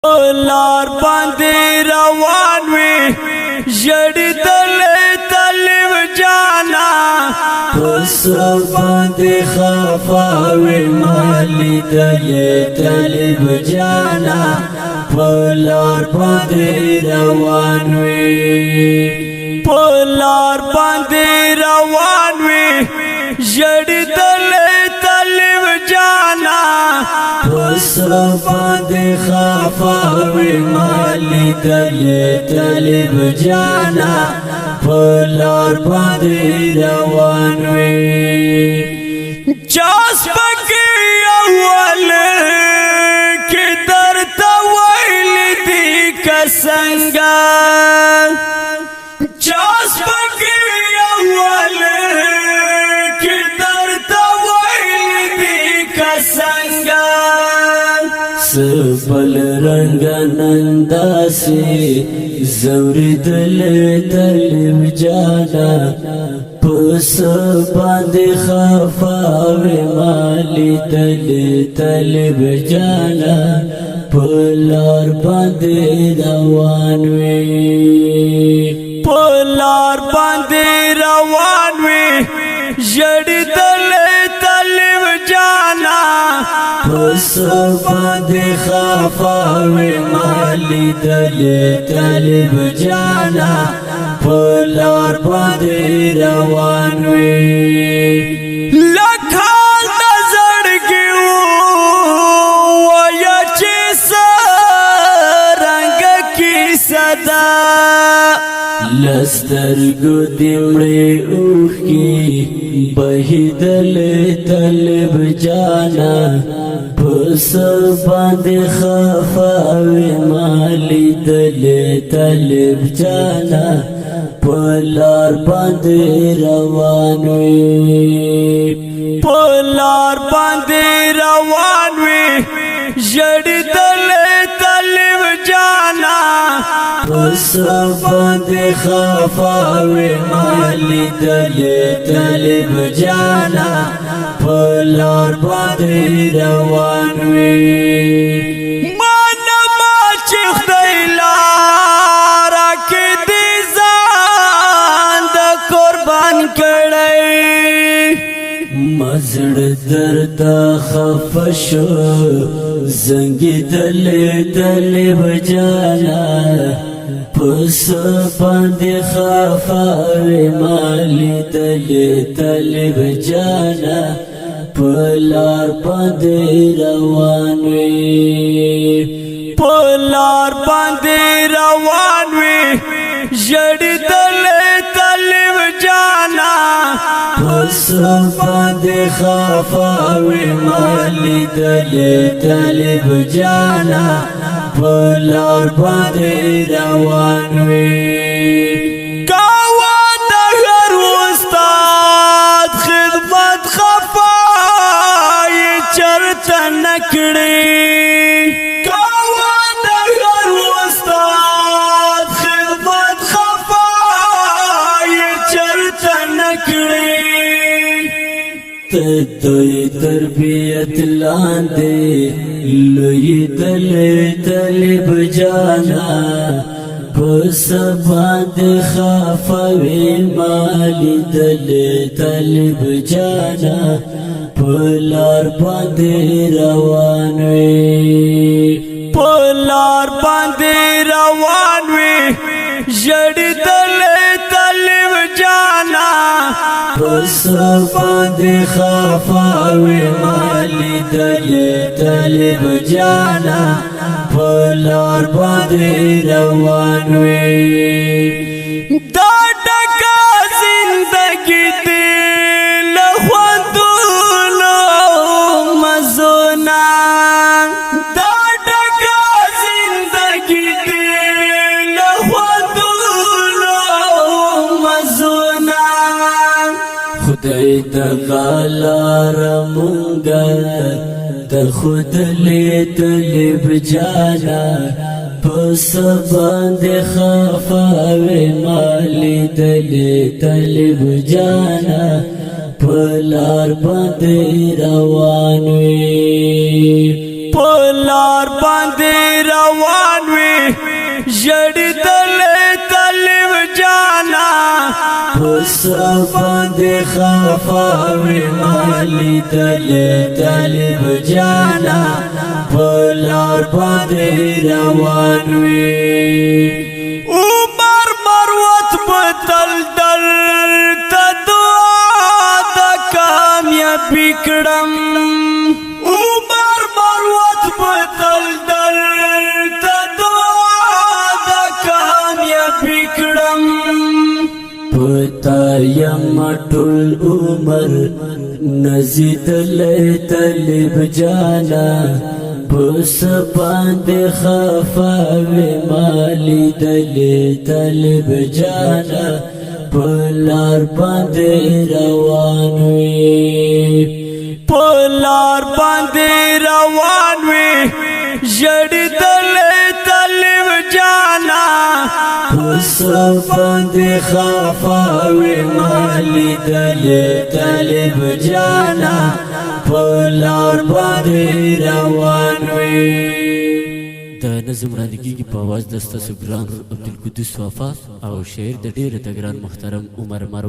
لار باندې روان وي ژړېدل طالب جانا پس باندې خفا وي مالی دل طالب جانا په لار باندې روان وي په لار باندې روان وي ژړېدل طالب جانا پس باندې خفا وي مالی دل طالب جانا په لار باندې روان وي چاس پکې اول کې درته ویل دي که څنګه چاس پکې اول کې درته ویل دي که څنګه سبل رنگ ننداسی زوری دل طالب جانا پس باندې خفاوی مالی دل طالب جانا په لار باندې روان وی په لار باندې روان وی ژړېدل طالب جانا پس باندې خفاوی مالی دل طالب جانا په لار باندې روان وی لکھال نظرګو ویا چې سرنګ کی صدا لسترګو دمړې اوخي بهدل طالب جانا پس باندې خفاوی مالی دل طالب جانا په لار باندې روان وي په لار باندې روان وي ژړېدل طالب جانا پس باندې خفاوی مالی دل طالب جانا په لار باندې روان وي مانا ما چې خدای لاره کې دې ځان د قربان کړی مزړ درد خفشو زنګ دل طالب جانا پس باندې خفاوی مالی دل طالب جانا په لار باندې روان وي په لار باندې روان وي ژړېدل طالب جانا پس باندې خفاوی مالی دل طالب جانا په لار باندې روان وي کاوه د هر استاد خدمت خفای چرته نکړي کاوه د هر استاد خدمت خفای چرته نکړي دوی تربیت لاندې لوی دل طالب جانا پس باندې خفاوی مالی دل طالب جانا په لار باندې روان وي په لار باندې روان وي ژړېدل طالب جانا پس باندې خفاوی مالی دل طالب جانا په لار باندې روان وي دا ډکه زندګي دې له خوندونو مزونا دا ډکه زندګي دې له خوندونو مزونا خدای د غلار مونږه د خود له طالب جانا پس باندې خفاوی مالی دل طالب جانا په لار باندې روان وي پلار باندې روان وي ژړېدل طالب جانا پسفان دے خفاوی مالی دل طالب جانا پلار باندے روانوی عمر مروت بتل در تدعا دا کامیابی کڑم عمر مروت بتل در تدعا دا کامیابی کڑم پتا یم ټول عمر نزید لے طالب جانا پس باندې خفاوی مالی دل طالب جانا پلار باندې روانوی پلار باندې روانوی ژړېدل طالب جانا پسفان دے خفاوی مالی دل طالب جانا پلار باندې روانوی دا نظم رانگی کی پاواز دستا سگران عبدالقدس وفا او شعر دا دیر تگران محترم عمر